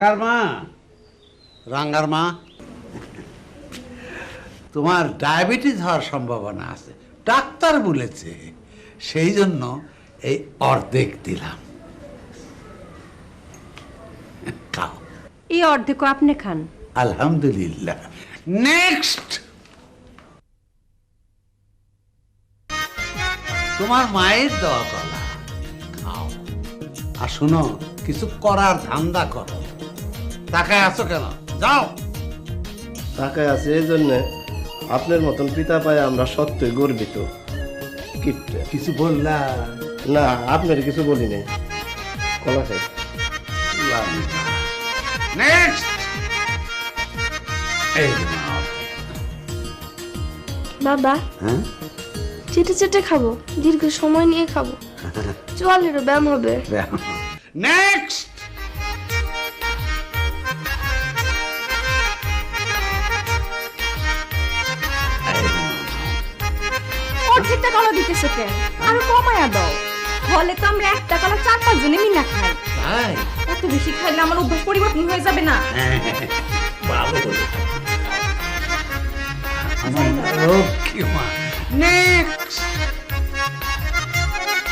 মা, রাঙ্গার মা, তোমার ডায়াবেটিস হওয়ার সম্ভাবনা আছে, ডাক্তার বলেছে। সেই জন্য এই অর্ধেক দিলাম, খাও। এই অর্ধেক আপনি খান। আলহামদুলিল্লাহ। নেক্সট, তোমার মায়ের দেওয়া কলা খাও। আর শুনো, কিছু করার ধান্দা করো। তাকায় আছো কেন? যাও। তাকায় আছে এই জন্যে আপনার মতন পিতা পায়ে আমরা সত্যই গর্বিত। কিপটে কিছু বললা? না, আপনার কিছু বলি নাই। কলা খাই। নেক্সট, এই নাও। বাবা, হ্যাঁ, চেটে চেটে খাবো, দীর্ঘ সময় নিয়ে খাবো, চোয়ালেরও ব্যায়াম হবে। নেক্সট, অর্ধেকটা কলা দিতেছো কেন? আরো কমায়া দাও। হলে তো আমরা একটা কলা 4-5 জনে মিনা খাই। তাই এত বেশি খাইলে আমার অভ্যাস পরিবর্তন হয়ে যাবে না? ভালো বলে। আমার লক্ষ্মী মা। নেক্সট,